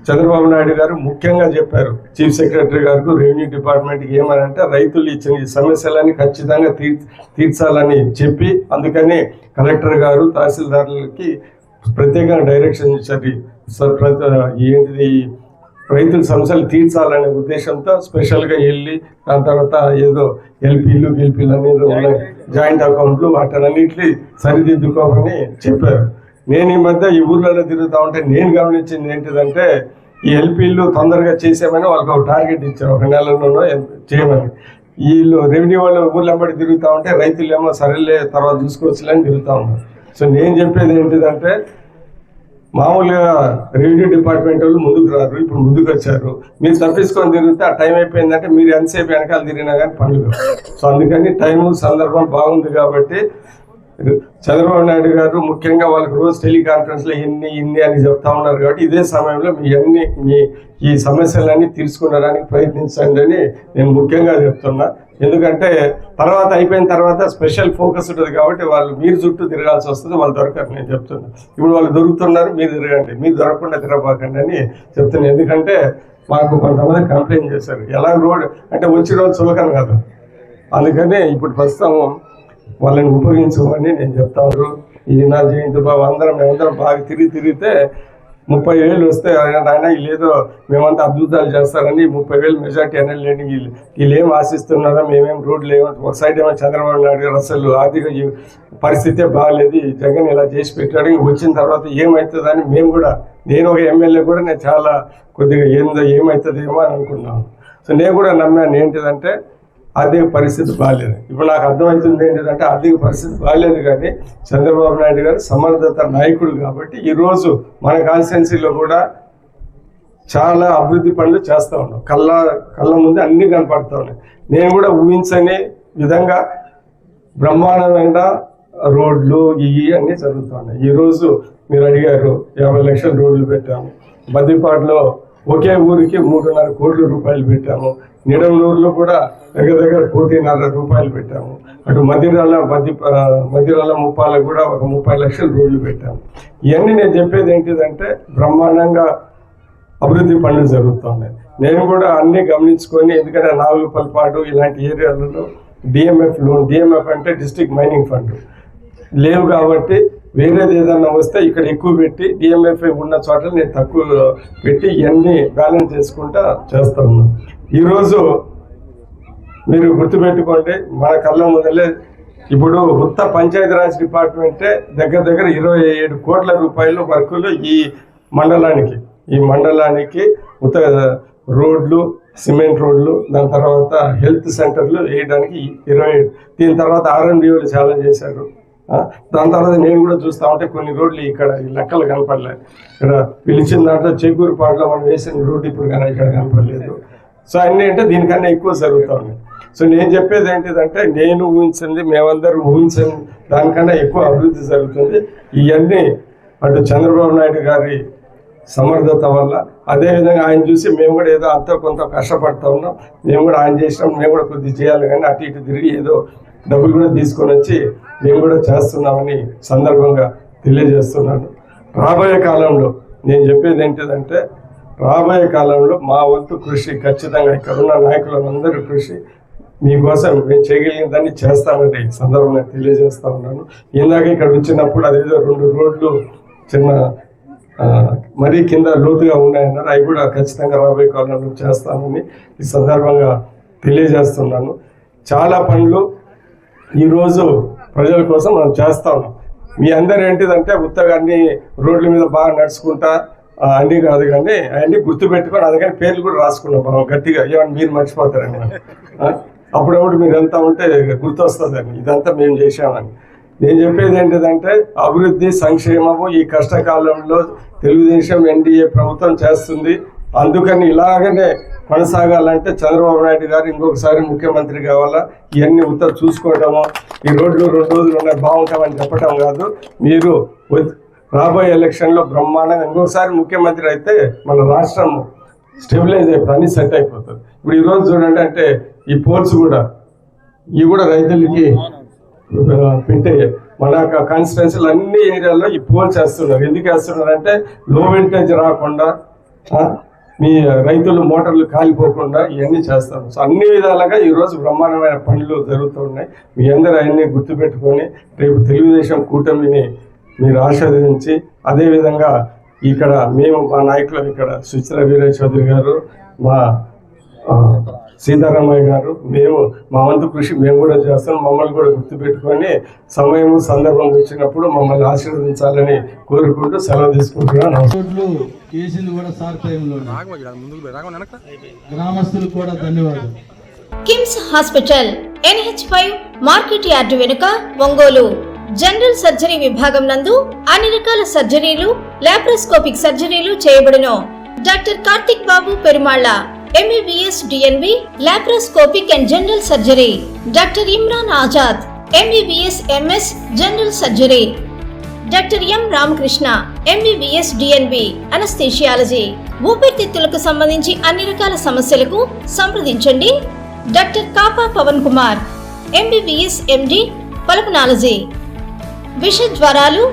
చంద్రబాబు నాయుడు గారు ముఖ్యంగా చెప్పారు చీఫ్ సెక్రటరీ గారికి, రెవెన్యూ డిపార్ట్మెంట్కి ఏమని అంటే రైతులు ఇచ్చిన ఈ సమస్యలని ఖచ్చితంగా తీర్చాలని చెప్పి అందుకని కలెక్టర్ గారు తహసీల్దారులకి ప్రత్యేకంగా డైరెక్షన్ ఇచ్చారు. ఏంటిది రైతుల సమస్యలు తీర్చాలనే ఉద్దేశంతో స్పెషల్గా వెళ్ళి దాని తర్వాత ఏదో ఎల్పీలు అనేది ఉన్నాయి, జాయింట్ అకౌంట్లు, వాటన్నిటిని సరిదిద్దుకోమని చెప్పారు. నేను ఈ మధ్య ఈ ఊర్లలో తిరుగుతూ ఉంటే నేను గమనించింది ఏంటిదంటే ఈ ఎల్పీలు తొందరగా చేసామని వాళ్ళకి ఒక టార్గెట్ ఇచ్చారు, 1 నెలలోనో చేయమని. వీళ్ళు రెవెన్యూ వాళ్ళు ఊర్లంబడి తిరుగుతూ ఉంటే రైతులు ఏమో సరేలే తర్వాత చూసుకోవచ్చులని తిరుగుతూ ఉన్నారు. సో నేను చెప్పేది ఏంటిదంటే మామూలుగా రెవెన్యూ డిపార్ట్మెంట్ వాళ్ళు ముందుకు రారు, ఇప్పుడు ముందుకు వచ్చారు. మీరు తప్పించుకొని తిరిగితే ఆ టైం అయిపోయిందంటే మీరు ఎంతసేపు వెనకాల తిరిగినా కానీ పనులు. సో అందుకని టైము సందర్భం బాగుంది కాబట్టి చంద్రబాబు నాయుడు గారు ముఖ్యంగా వాళ్ళకి రోజు టెలికాన్ఫరెన్స్లో ఇన్ని అని చెప్తా ఉన్నారు. కాబట్టి ఇదే సమయంలో మీ ఈ సమస్యలన్నీ తీర్చుకోవడానికి ప్రయత్నించండి అని నేను ముఖ్యంగా చెప్తున్నా. ఎందుకంటే తర్వాత అయిపోయిన తర్వాత స్పెషల్ ఫోకస్ ఉంటుంది కాబట్టి మీరు చుట్టూ తిరగాల్సి వస్తుంది, వాళ్ళు దొరకరు. నేను చెప్తున్నా ఇప్పుడు వాళ్ళు దొరుకుతున్నారు, మీరు తిరగండి, మీరు దొరకకుండా తిరగబాకండి అని చెప్తున్నాను. ఎందుకంటే మాకు కొంతమంది కంప్లైంట్ చేశారు ఎలా రోడ్ అంటే వచ్చిన రోజు చులకను కదా, అందుకనే ఇప్పుడు ప్రస్తుతం వాళ్ళని ఉపయోగించమని నేను చెప్తాను. ఈయన జయంతి బాబు మేమందరం బాగా తిరిగితే 30,000 వస్తే ఆయన వీళ్ళేదో మేమంతా అద్భుతాలు చేస్తారని 30,000 మెజార్టీ అనేది వీళ్ళు ఏం ఆశిస్తున్నారో మేమేం రోడ్లు ఏమో ఒక సైడ్ ఏమో చంద్రబాబు నాయుడు గారు అసలు ఆర్థిక పరిస్థితే బాగాలేదు, జగన్ ఇలా చేసి పెట్టాడు, వచ్చిన తర్వాత ఏమవుతుందని మేము కూడా, నేను ఒక ఎమ్మెల్యే కూడా నేను చాలా కొద్దిగా ఏమవుతుందేమో అని అనుకున్నాను. సో నేను కూడా నమ్మాను ఏంటిదంటే ఆర్థిక పరిస్థితి బాగాలేదు. ఇప్పుడు నాకు అర్థమవుతుంది ఏంటిదంటే ఆర్థిక పరిస్థితి బాగాలేదు, కానీ చంద్రబాబు నాయుడు గారు సమర్థత నాయకుడు కాబట్టి ఈరోజు మన కాన్స్టిట్యున్సీలో కూడా చాలా అభివృద్ధి పనులు చేస్తూ ఉన్నాం. కళ్ళ ముందే అన్నీ కనపడుతూ ఉన్నాయి. నేను కూడా ఊహించని విధంగా బ్రహ్మాండమైన రోడ్లు ఇవి అన్నీ జరుగుతున్నాయి. ఈరోజు మీరు అడిగారు 50 లక్షల రోడ్లు పెట్టాము. బద్దిపాడులో ఒకే ఊరికి 3.5 కోట్ల రూపాయలు పెట్టాము. నిడమనూరులో కూడా దగ్గర 1.5 రూపాయలు పెట్టాము. అటు మదిరాల ముప్పాలకు కూడా ఒక 30 లక్షల రోడ్లు పెట్టాము. ఇవన్నీ నేను చెప్పేది ఏంటిదంటే బ్రహ్మాండంగా అభివృద్ధి పనులు జరుగుతున్నాయి. నేను కూడా అన్నీ గమనించుకొని, ఎందుకంటే నాగులపల్లిపాడు ఇలాంటి ఏరియాలలో డిఎంఎఫ్ లోన్, డిఎంఎఫ్ అంటే డిస్ట్రిక్ట్ మైనింగ్ ఫండ్ లేవు కాబట్టి వేరేది ఏదన్నా వస్తే ఇక్కడ ఎక్కువ పెట్టి డిఎంఎఫ్ ఉన్న చోట్ల నేను తక్కువ పెట్టి ఇవన్నీ బ్యాలెన్స్ చేసుకుంటా చేస్తా ఉన్నాను. ఈరోజు మీరు గుర్తుపెట్టుకోండి, మన కళ్ళ మొదలే ఇప్పుడు ఉత్త పంచాయతీరాజ్ డిపార్ట్మెంటే దగ్గర 27 కోట్ల రూపాయల వర్కులు ఈ మండలానికి ఉత్త రోడ్లు, సిమెంట్ రోడ్లు, దాని తర్వాత హెల్త్ సెంటర్లు వేయడానికి 27. దీని తర్వాత R&Dలు చాలా చేశారు. దాని తర్వాత నేను కూడా చూస్తూ ఉంటే కొన్ని రోడ్లు ఇక్కడ ఈ లెక్కలు కనపడలేదు. ఇక్కడ పిలిచిన దాంట్లో చేకూరుపాడులో మనం వేసిన రోడ్డు ఇప్పుడు కానీ ఇక్కడ కనపడలేదు. సో అన్నీ అంటే దీనికన్నా ఎక్కువ జరుగుతూ ఉన్నాయి. సో నేను చెప్పేది ఏంటిదంటే నేను ఊహించింది, మేమందరూ ఊహించింది దానికన్నా ఎక్కువ అభివృద్ధి జరుగుతుంది. ఇవన్నీ అటు చంద్రబాబు నాయుడు గారి సమర్థత వల్ల, అదేవిధంగా ఆయన చూసి మేము కూడా ఏదో అంత కొంత కష్టపడుతూ ఉన్నాం. మేము కూడా ఆయన చేసినాం, మేము కూడా కొద్దిగా చేయాలి, కానీ అటు ఇటు తిరిగి ఏదో డబ్బులు కూడా తీసుకొని వచ్చి మేము కూడా చేస్తున్నామని సందర్భంగా తెలియజేస్తున్నాను. రాబోయే కాలంలో నేను చెప్పేది ఏంటిదంటే రాబోయే కాలంలో మా వంతు కృషి ఖచ్చితంగా ఇక్కడున్న నాయకులందరూ కృషి మీకోసం మేము చేయగలిగిందని చేస్తామని సందర్భంగా తెలియజేస్తూ ఉన్నాను. ఇందాక ఇక్కడ వచ్చినప్పుడు అదేదో 2 రోడ్లు చిన్న మరీ కింద లోతుగా ఉన్నాయన్నారు, అవి కూడా ఖచ్చితంగా రాబోయే కాలంలో చేస్తామని ఈ సందర్భంగా తెలియజేస్తున్నాను. చాలా పనులు ఈరోజు ప్రజల కోసం మనం చేస్తా ఉన్నాం. మీ అందరు ఏంటిదంటే ఉత్తగా అన్ని రోడ్ల మీద బాగా నడుచుకుంటా అన్నీ కాదు, కానీ అవన్నీ గుర్తుపెట్టుకొని అందుకని పేర్లు కూడా రాసుకున్నాం బాగా గట్టిగా, ఏమన్నా మీరు మర్చిపోతారని. అప్పుడప్పుడు మీరు వెళ్తా ఉంటే గుర్తొస్తుందని ఇదంతా మేము చేసామని. నేను చెప్పేది ఏంటిదంటే అభివృద్ధి సంక్షేమము ఈ కష్టకాలంలో తెలుగుదేశం ఎన్డీఏ ప్రభుత్వం చేస్తుంది. అందుకని ఇలాగనే కొనసాగాలంటే చంద్రబాబు నాయుడు గారు ఇంకొకసారి ముఖ్యమంత్రి కావాలా. ఇవన్నీ ఉత్తర చూసుకోవటము, ఈ రోడ్లు 2 రోజులు ఉన్నాయి బాగుంటామని చెప్పటం కాదు. మీరు రాబోయే ఎలక్షన్లో బ్రహ్మాండంగా ఇంకొకసారి ముఖ్యమంత్రి అయితే మన రాష్ట్రం స్టెబిలైజ్ అయిపోతుంది, అన్ని సెట్ అయిపోతుంది. ఇప్పుడు ఈరోజు చూడండి, అంటే ఈ పోల్స్ కూడా ఇవి కూడా రైతులకి పెట్టే మన కాన్స్టిట్యున్సీలు అన్ని ఏరియాల్లో ఈ పోల్స్ వేస్తున్నారు. ఎందుకు వేస్తున్నారు అంటే లో వోల్టేజ్ రాకుండా, మీ రైతులు మోటార్లు కాలిపోకుండా ఇవన్నీ చేస్తాం. సో అన్ని విధాలుగా ఈరోజు బ్రహ్మాండమైన పనులు జరుగుతున్నాయి. మీ అందరూ అవన్నీ గుర్తుపెట్టుకొని రేపు తెలుగుదేశం కూటమిని మీరు ఆశీర్వదించి, అదేవిధంగా ఇక్కడ మేము మా నాయకులు ఇక్కడ సుచల వీరయ్య చౌదరి గారు, మా సీతారామయ్య గారు, మేము మా వంతు కృషి మేము కూడా చేస్తాం. మమ్మల్ని కూడా గుర్తుపెట్టుకొని సమయం సందర్భం వచ్చినప్పుడు మమ్మల్ని ఆశీర్వదించాలని కోరుకుంటూ సెలవు తీసుకుంటున్నాను. కేసులు కూడా సార్ టైంలో గ్రామస్తులకు కూడా ధన్యవాదాలు. KIMS hospital NH5 market yard వెనుక, ఒంగోలు. జనరల్ సర్జరీ విభాగం నందు అన్ని రకాల సర్జరీలు, లాప్రోస్కోపిక్ సర్జరీలు చేయబడును. Doctor Karthik Babu Perumalla MBBS DNB laparoscopic and general surgery. Doctor Imran Azad MBBS MS general surgery. Doctor M Ramakrishna MBBS DNB anaesthesiology. ఊపిరితిత్తులకు సంబంధించి అన్ని రకాల సమస్యలకు సంప్రదించండి. Doctor Kapa Pavan Kumar MBBS MD pulmonology. విష జ్వరాలు,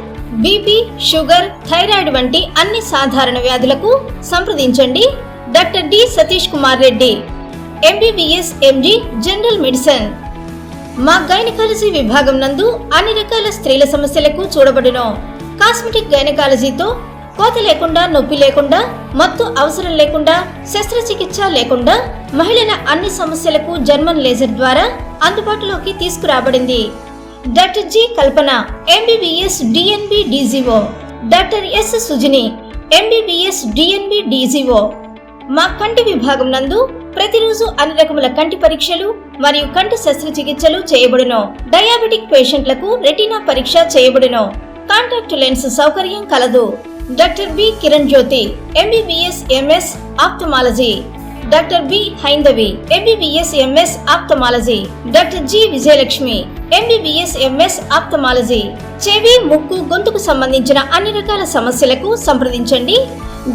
బీపీ, షుగర్, థైరాయిడ్ వంటి అన్ని సాధారణ వ్యాధులకు సంప్రదించండి. Doctor D Satish Kumar Reddy MBBS MD general medicine. మా గైనకాలజీ విభాగం నందు అన్ని రకాల స్త్రీల సమస్యలకు చూడబడును. కాస్మెటిక్ గైనకాలజీతో కోత లేకుండా, నొప్పి లేకుండా, మత్తు అవసరం లేకుండా, శస్త్రచికిత్స లేకుండా మహిళల అన్ని సమస్యలకు జర్మన్ లేజర్ ద్వారా అందుబాటులోకి తీసుకురాబడింది. Doctor G Kalpana, MBBS DNB DGO, doctor S Sujini, MBBS DNB DGO. మా కంటి విభాగం నందు ప్రతిరోజు అన్ని రకముల కంటి పరీక్షలు మరియు కంటి శస్త్రచికిత్సలు చేయబడును. డయాబెటిక్ పేషెంట్లకు రెటీనా పరీక్ష చేయబడును. కాంటాక్ట్ లెన్స్ సౌకర్యం కలదు. Doctor B Kiran Jyothi, MBBS MS ophthalmology, doctor B Haindavi, MBBS MS ophthalmology, doctor G Vijayalakshmi, MBBS MS ophthalmology. చెవి, ముక్కు, గొంతుకు సంబంధించిన అన్ని రకాల సమస్యలకు సంప్రదించండి.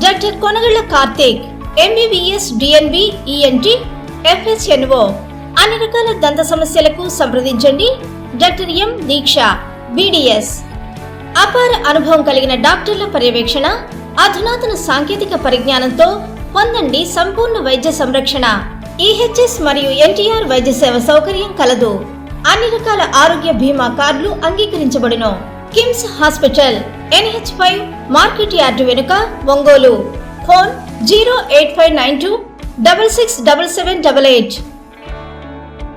Doctor Konagalla Karthik, MBBS DNB ENT FHNO. అన్ని రకాల దంత సమస్యలకు సంప్రదించండి. Doctor M Deeksha, BDS. అపార అనుభవం కలిగిన డాక్టర్ల పర్యవేక్షణ, అధునాతన సాంకేతిక పరిజ్ఞానంతో పొందండి సంపూర్ణ వైద్య సంరక్షణ. ఈహెచ్ఎస్ మరియు ఎన్టీఆర్ వైద్య సేవ సౌకర్యం కలదు. అన్ని రకాల ఆరోగ్య బీమా కార్డులు అంగీకరించబడును. KIMS hospital, NH5 market yard వెనుక, ఒంగోలు. ఫోన్ 08592 667788.